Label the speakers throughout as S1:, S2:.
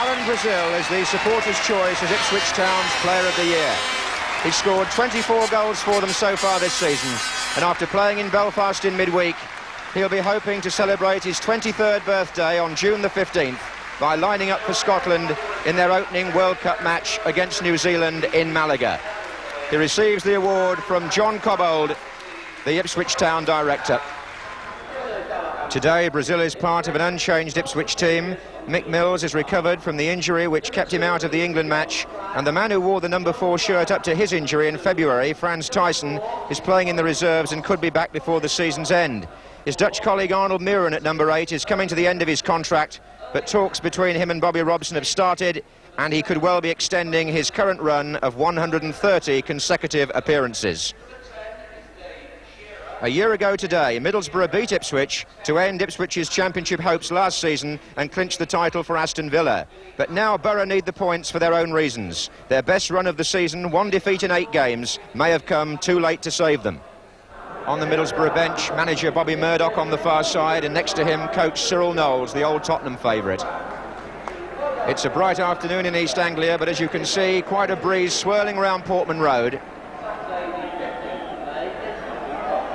S1: Alan Brazil is the supporters' choice as Ipswich Town's Player of the Year. He's scored 24 goals for them so far this season, and after playing in Belfast in midweek, he'll be hoping to celebrate his 23rd birthday on June the 15th by lining up for Scotland in their opening World Cup match against New Zealand in Malaga. He receives the award from John Cobbold, the Ipswich Town director. Today, Brazil is part of an unchanged Ipswich team. Mick Mills is recovered from the injury which kept him out of the England match, and the man who wore the number 4 shirt up to his injury in February, Frans Thijssen, is playing in the reserves and could be back before the season's end. His Dutch colleague Arnold Muren at number 8 is coming to the end of his contract, but talks between him and Bobby Robson have started, and he could well be extending his current run of 130 consecutive appearances. A year ago today, Middlesbrough beat Ipswich to end Ipswich's championship hopes last season and clinch the title for Aston Villa. But now Borough need the points for their own reasons. Their best run of the season, 1 defeat in 8 games, may have come too late to save them. On the Middlesbrough bench, manager Bobby Murdoch on the far side, and next to him, coach Cyril Knowles, the old Tottenham favourite. It's a bright afternoon in East Anglia, but as you can see, quite a breeze swirling round Portman Road.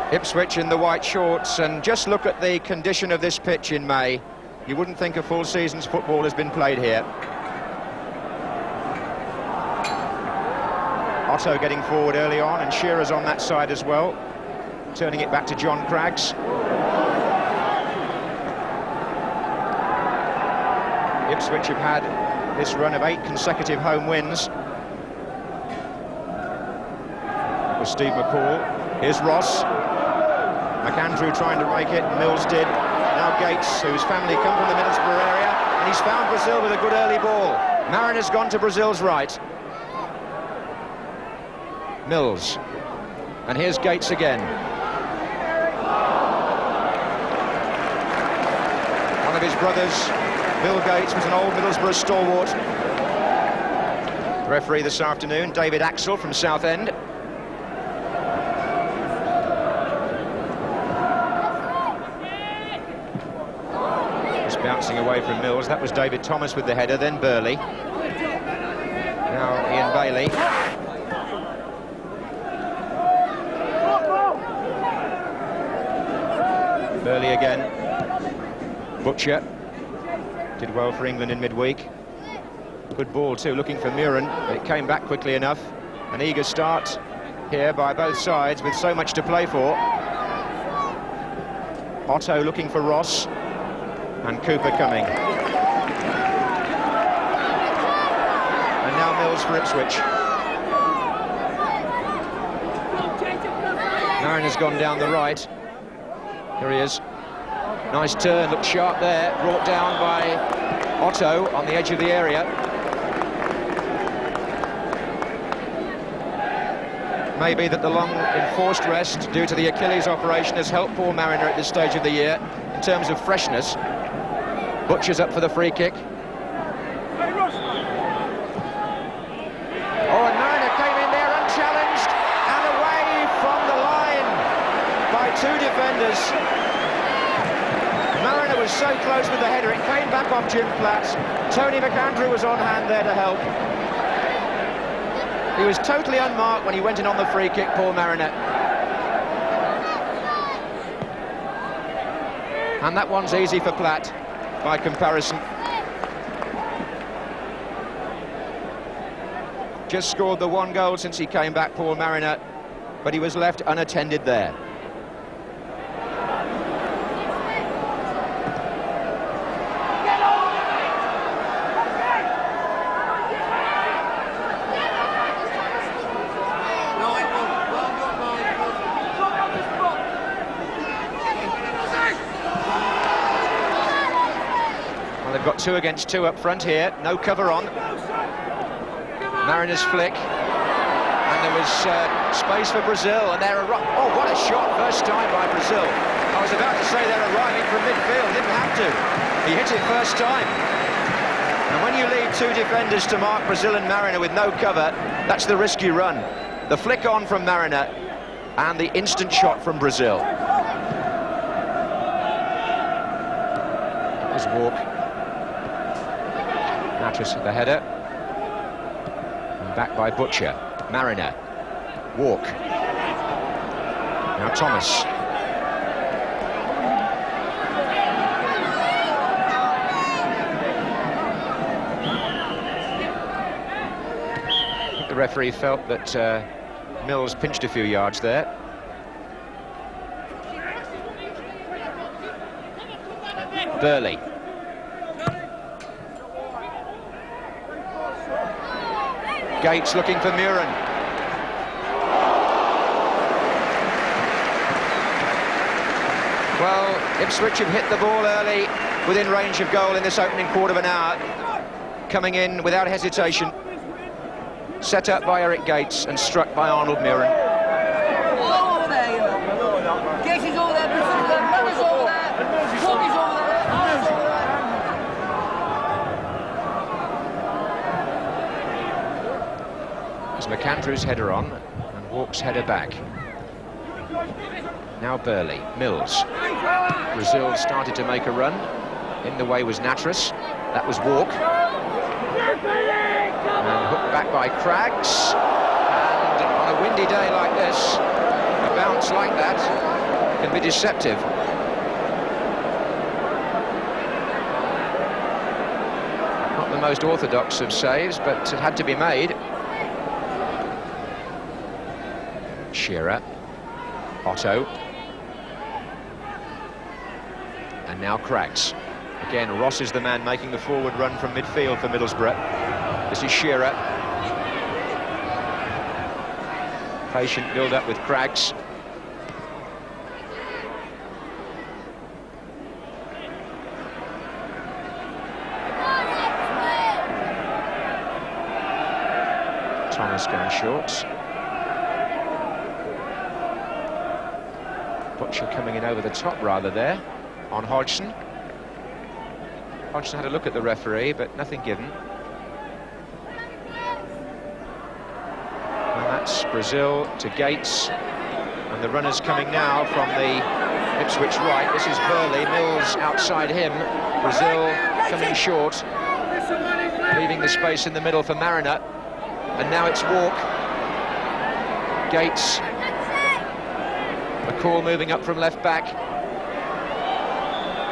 S1: Ipswich in the white shorts, and just look at the condition of this pitch in May. You wouldn't think a full season's football has been played here. Otto getting forward early on, and Shearer's on that side as well. Turning it back to John Craggs. Ipswich have had this run of 8 consecutive home wins. With Steve McCall. Here's Ross. McAndrew trying to make it, Mills did. Now Gates, whose family come from the Middlesbrough area, and he's found Brazil with a good early ball. Mariner's gone to Brazil's right. Mills. And here's Gates again. One of his brothers, Bill Gates, was an old Middlesbrough stalwart. Referee this afternoon, David Axel from Southend. Bouncing away from Mills. That was David Thomas with the header, then Burley. Now Ian Bailey. Burley again. Butcher. Did well for England in midweek. Good ball too, looking for Muren. It came back quickly enough. An eager start here by both sides with so much to play for. Otto looking for Ross. And Cooper coming. And now Mills for Ipswich. Mariner's gone down the right. Here he is. Nice turn, looked sharp there. Brought down by Otto on the edge of the area. Maybe that the long enforced rest due to the Achilles operation has helped poor Mariner at this stage of the year in terms of freshness. Butcher's up for the free kick. Oh, and Mariner came in there unchallenged and away from the line by 2 defenders. Mariner was so close with the header, it came back off Jim Platt. Tony McAndrew was on hand there to help. He was totally unmarked when he went in on the free kick, poor Mariner. And that one's easy for Platt. By comparison. Just scored the 1 goal since he came back, poor Mariner, but he was left unattended there. They've got 2 against 2 up front here, no cover on. Mariner's flick, and there was space for Brazil, and they're oh, what a shot, first time by Brazil. I was about to say they're arriving from midfield, didn't have to. He hit it first time. And when you leave 2 defenders to mark Brazil and Mariner with no cover, that's the risk you run. The flick on from Mariner, and the instant shot from Brazil. That was Walk. Natras at the header. And back by Butcher. Mariner. Walk. Now Thomas. The referee felt that Mills pinched a few yards there. Burley. Gates looking for Muren. Well, Ipswich have hit the ball early, within range of goal in this opening quarter of an hour. Coming in without hesitation. Set up by Eric Gates and struck by Arnold Muren.
S2: All over there, you know. Gates is over there, Miller's over there, Walker's over there, Arnold's over there.
S1: As McAndrew's header on and Walk's header back. Now Burley, Mills. Brazil started to make a run. In the way was Natras. That was Walk. And hooked back by Craggs. And on a windy day like this, a bounce like that can be deceptive. Not the most orthodox of saves, but it had to be made. Shearer. Otto. And now Craggs. Again, Ross is the man making the forward run from midfield for Middlesbrough. This is Shearer. Patient build-up with Craggs. Thomas going short. Butcher coming in over the top rather there on Hodgson. Hodgson had a look at the referee, but nothing given. And that's Brazil to Gates. And the runner's coming now from the Ipswich right. This is Burley, Mills outside him. Brazil coming short, leaving the space in the middle for Mariner. And now it's Walk. Gates. McCall moving up from left back.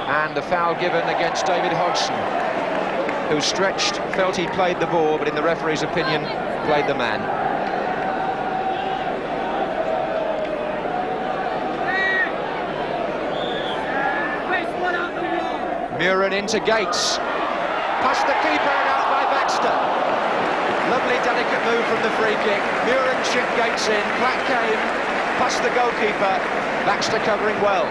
S1: And the foul given against David Hodgson, who stretched, felt he played the ball, but in the referee's opinion, played the man. Muren into Gates. Past the keeper and out by Baxter. Lovely, delicate move from the free kick. Muren chipped Gates in. Platt came past the goalkeeper. Baxter covering well.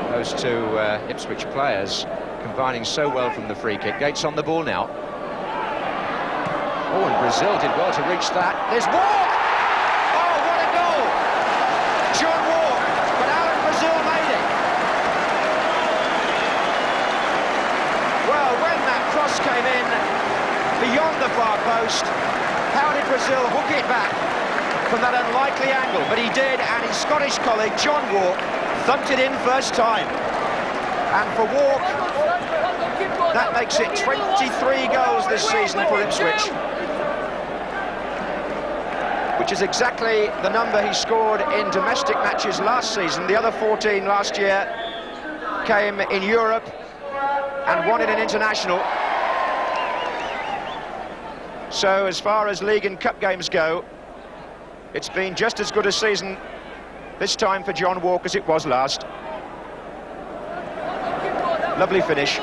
S1: Those two Ipswich players combining so well from the free kick. Gates on the ball now. Oh, and Brazil did well to reach that. There's Walk! Oh, what a goal! John Walk, but Alan Brazil made it. Well, when that cross came in beyond the far post, how did Brazil hook it back from that unlikely angle? But he did, and his Scottish colleague, John Walk, thumped it in first time. And for Walk, that makes it 23 goals this season for Ipswich, which is exactly the number he scored in domestic matches last season. The other 14 last year came in Europe and one in an international. So as far as league and cup games go, it's been just as good a season this time for John Walk as it was last. Lovely finish.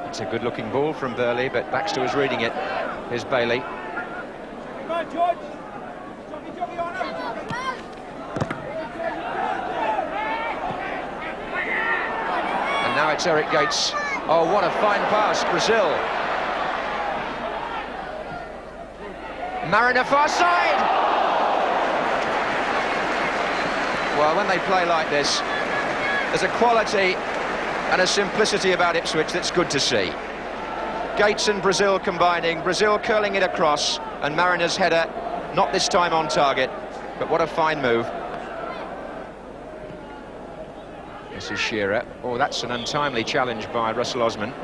S1: It's a good-looking ball from Burley, but Baxter was reading it. Here's Bailey. And now it's Eric Gates. Oh, what a fine pass, Brazil. Mariner far side. Well, when they play like this, there's a quality and a simplicity about Ipswich that's good to see. Gates and Brazil combining, Brazil curling it across, and Mariner's header, not this time on target, but what a fine move. This is Shearer. Oh, that's an untimely challenge by Russell Osman.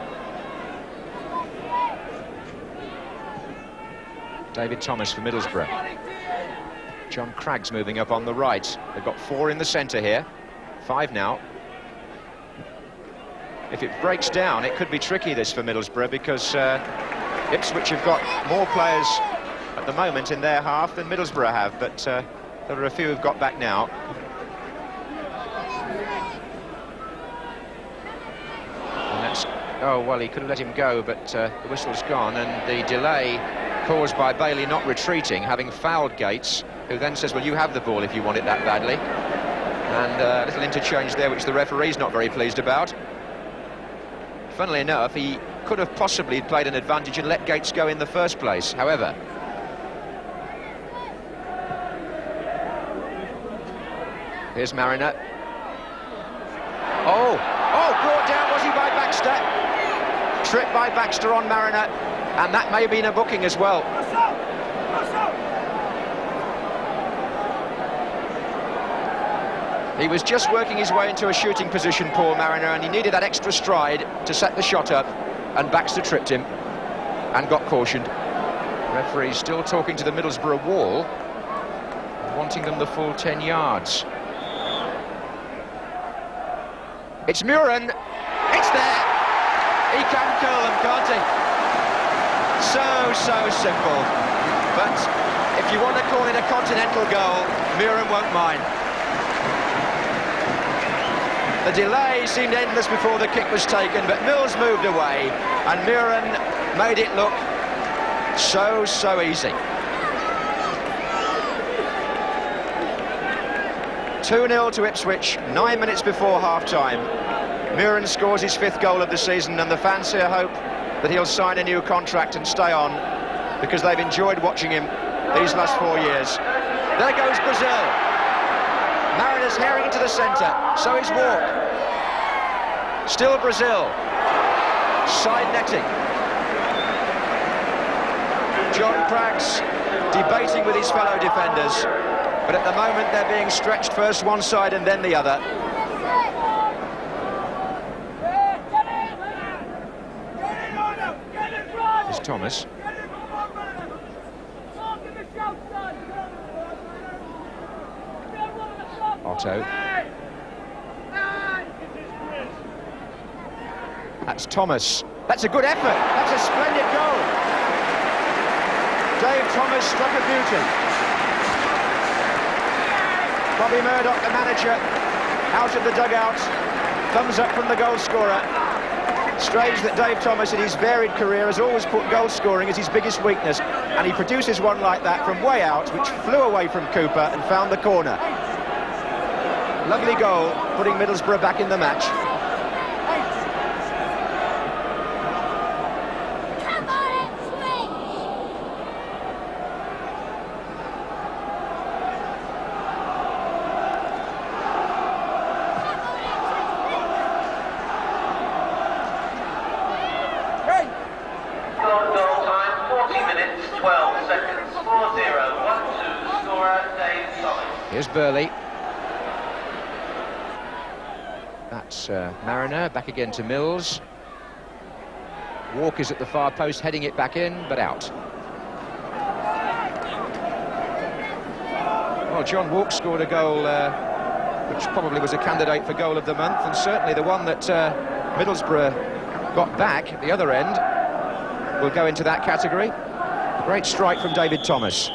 S1: David Thomas for Middlesbrough. John Cragg's moving up on the right. They've got 4 in the centre here. 5 now. If it breaks down, it could be tricky, this, for Middlesbrough, because Ipswich have got more players at the moment in their half than Middlesbrough have, but there are a few who've got back now. And that's... Oh, well, he could have let him go, but the whistle's gone, and the delay caused by Bailey not retreating, having fouled Gates, who then says, well, you have the ball if you want it that badly. And a little interchange there, which the referee's not very pleased about. Funnily enough, he could have possibly played an advantage and let Gates go in the first place. However, here's Mariner. Oh, brought down, was he, by Baxter? Tripped by Baxter on Mariner, and that may have been a booking as well. He was just working his way into a shooting position, Paul Mariner, and he needed that extra stride to set the shot up, and Baxter tripped him and got cautioned. The referee still talking to the Middlesbrough wall, wanting them the full 10 yards. It's Muren. It's there. He can curl them, can't he? So simple. But if you want to call it a continental goal, Muren won't mind. The delay seemed endless before the kick was taken, but Mills moved away, and Muren made it look so easy. 2-0 to Ipswich, 9 minutes before half-time. Muren scores his 5th goal of the season, and the fans here hope that he'll sign a new contract and stay on, because they've enjoyed watching him these last 4 years. There goes Brazil. Mariner's herring into the centre, so is Walk. Still Brazil. Side netting. John Cragg's debating with his fellow defenders, but at the moment they're being stretched first one side and then the other. Here's Thomas. Otto. That's Thomas. That's a good effort. That's a splendid goal. Dave Thomas struck a beauty. Bobby Murdoch, the manager, out of the dugout. Thumbs up from the goal scorer. Strange that Dave Thomas, in his varied career, has always put goal scoring as his biggest weakness, and he produces one like that from way out, which flew away from Cooper and found the corner. Lovely goal, putting Middlesbrough back in the match.
S3: Goal time, 40 minutes, 12 seconds, 4-0, 1-2, scorer Dave Thomas.
S1: Here's Burley. That's Mariner, back again to Mills. Walk is at the far post, heading it back in, but out. Well, John Walk scored a goal which probably was a candidate for goal of the month, and certainly the one that Middlesbrough got back at the other end will go into that category. Great strike from David Thomas.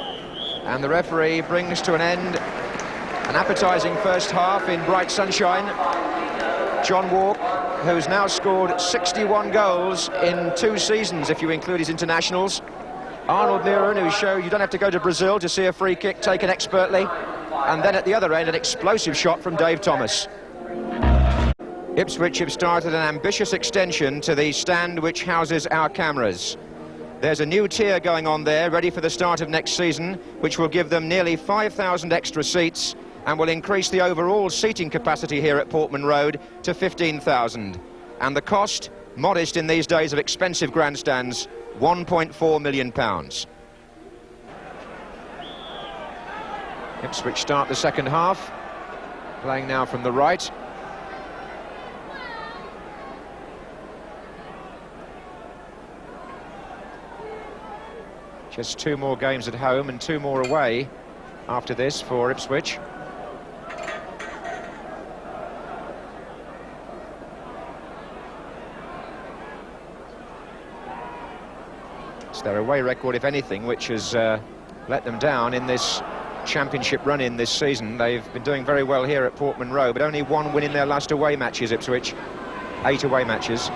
S1: And the referee brings to an end an appetising first half in bright sunshine. John Walk, who's now scored 61 goals in 2 seasons, if you include his internationals. Arnold Muren, who showed you don't have to go to Brazil to see a free kick taken expertly. And then at the other end, an explosive shot from Dave Thomas. Ipswich have started an ambitious extension to the stand which houses our cameras. There's a new tier going on there, ready for the start of next season, which will give them nearly 5,000 extra seats and will increase the overall seating capacity here at Portman Road to 15,000. And the cost, modest in these days of expensive grandstands, £1.4 million. Ipswich start the second half, playing now from the right. Just 2 more games at home and 2 more away after this for Ipswich. It's their away record, if anything, which has let them down in this championship run-in this season. They've been doing very well here at Portman Road, but only 1 win in their last away matches, Ipswich. 8 away matches.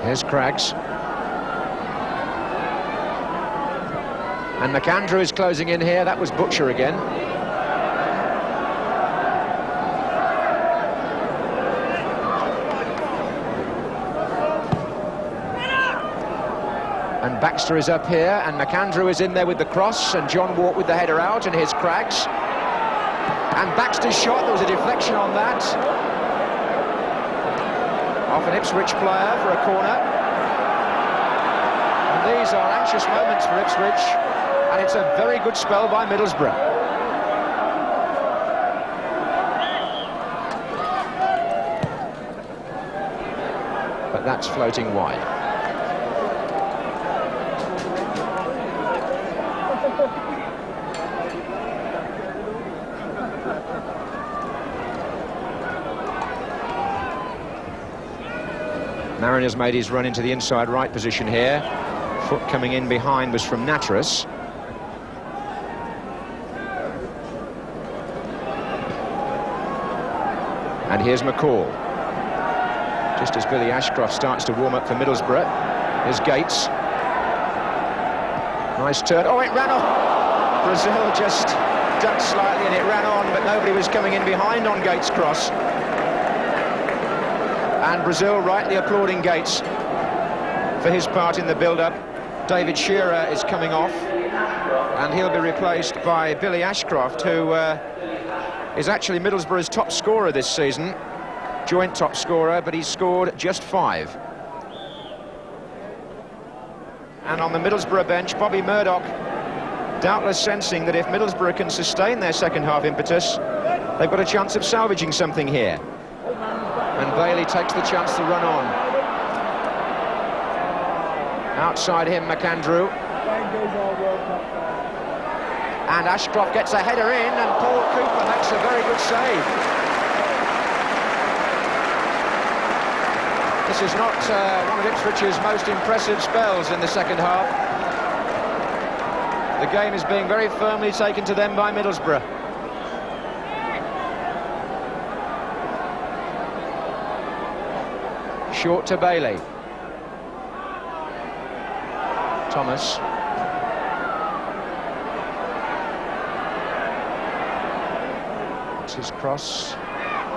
S1: Here's Craggs. And McAndrew is closing in here. That was Butcher again. And Baxter is up here, and McAndrew is in there with the cross, and John Walk with the header out, and here's Craggs. And Baxter's shot, there was a deflection on that. Off an Ipswich player for a corner. And these are anxious moments for Ipswich, and it's a very good spell by Middlesbrough. But that's floating wide. Mariner's made his run into the inside right position here. Foot coming in behind was from Natteras. And here's McCall. Just as Billy Ashcroft starts to warm up for Middlesbrough. Here's Gates. Nice turn. Oh, it ran off. Brazil just ducked slightly and it ran on, but nobody was coming in behind on Gates' cross. And Brazil rightly applauding Gates for his part in the build-up. David Shearer is coming off, and he'll be replaced by Billy Ashcroft, who is actually Middlesbrough's top scorer this season. Joint top scorer, but he's scored just 5. And on the Middlesbrough bench, Bobby Murdoch, doubtless sensing that if Middlesbrough can sustain their second half impetus, they've got a chance of salvaging something here. And Bailey takes the chance to run on. Outside him, McAndrew. And Ashcroft gets a header in, and Paul Cooper makes a very good save. This is not one of Ipswich's most impressive spells in the second half. The game is being very firmly taken to them by Middlesbrough. Short to Bailey. Thomas. It's his cross.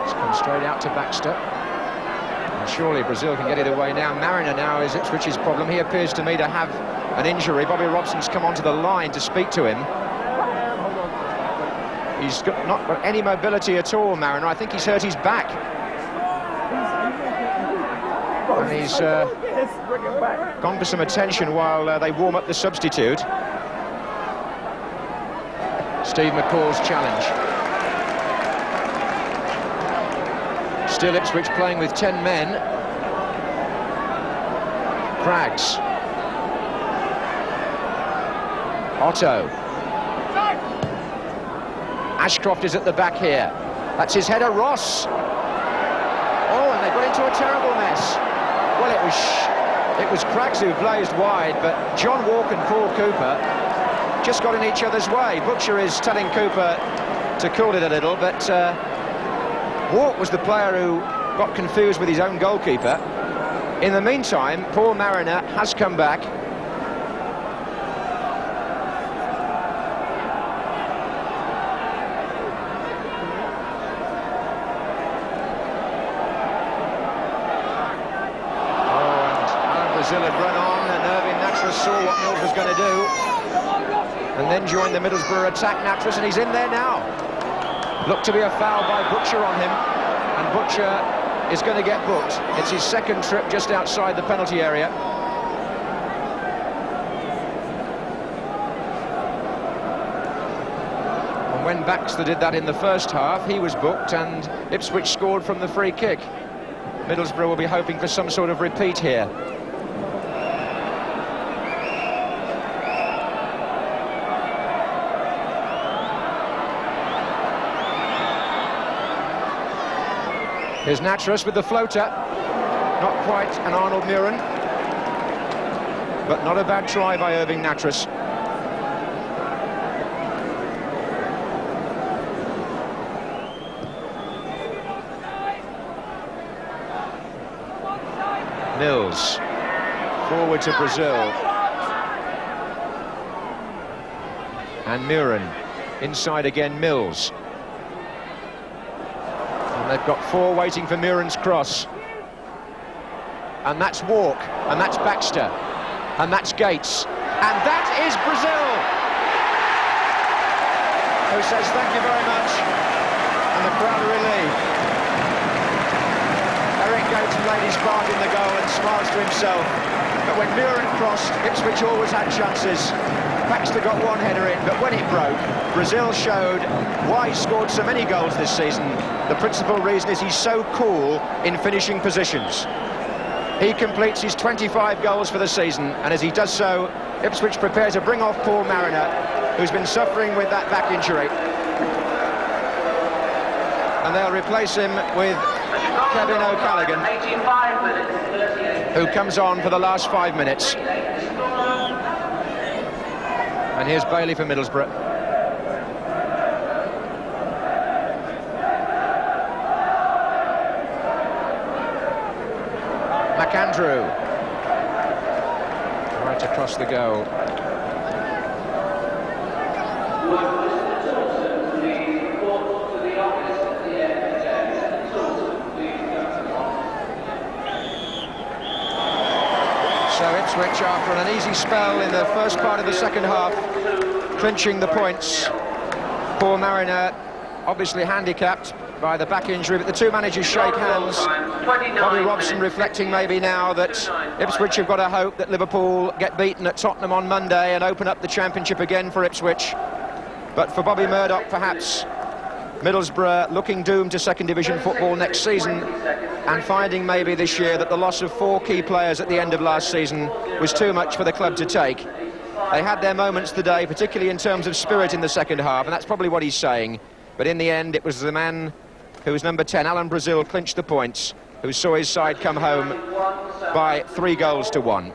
S1: It's come straight out to Baxter. And surely Brazil can get it away now. Mariner now is Ipswich's problem. He appears to me to have an injury. Bobby Robson's come onto the line to speak to him. He's not got any mobility at all, Mariner. I think he's hurt his back. And he's gone for some attention while they warm up the substitute. Steve McCall's challenge. Still Ipswich playing with 10 men. Craggs. Otto. Ashcroft is at the back here. That's his header, Ross. Oh, and they got into a terrible mess. Well, it was Craggs who blazed wide, but John Walk and Paul Cooper just got in each other's way. Butcher is telling Cooper to cool it a little, but Walk was the player who got confused with his own goalkeeper. In the meantime, Paul Mariner has come back. Brazil had run on, and Irving Nattrass saw what Mills was going to do, and then joined the Middlesbrough attack. Nattrass, and he's in there now. Looked to be a foul by Butcher on him, and Butcher is going to get booked. It's his second trip just outside the penalty area. And when Baxter did that in the first half, he was booked, and Ipswich scored from the free kick. Middlesbrough will be hoping for some sort of repeat here. Here's Nattrass with the floater. Not quite an Arnold Muren, but not a bad try by Irving Nattrass. Mills, forward to Brazil. And Muren, inside again, Mills. They've got four waiting for Muren's cross. And that's Walk, and that's Baxter, and that's Gates. And that is Brazil, who says thank you very much. And the crowd are relieved. Eric Gates played his part in the goal and smiles to himself. But when Muren crossed, Ipswich always had chances. Baxter got one header in, but when it broke, Brazil showed why he scored so many goals this season. The principal reason is he's so cool in finishing positions. He completes his 25 goals for the season, and as he does so, Ipswich prepare to bring off Paul Mariner, who's been suffering with that back injury. And they'll replace him with Kevin O'Callaghan, who comes on for the last 5 minutes. And here's Bailey for Middlesbrough. McAndrew. Right across the goal. So Ipswich, after an uneasy spell in the first part of the second half, clinching the points. Paul Mariner obviously handicapped by the back injury, but the two managers shake hands. Bobby Robson reflecting maybe now that Ipswich have got to hope that Liverpool get beaten at Tottenham on Monday and open up the championship again for Ipswich. But for Bobby Murdoch, perhaps Middlesbrough looking doomed to second division football next season, and finding maybe this year that the loss of four key players at the end of last season was too much for the club to take. They had their moments today, particularly in terms of spirit in the second half, and that's probably what he's saying. But in the end, it was the man who was number 10, Alan Brazil, clinched the points, who saw his side come home by 3 goals to 1.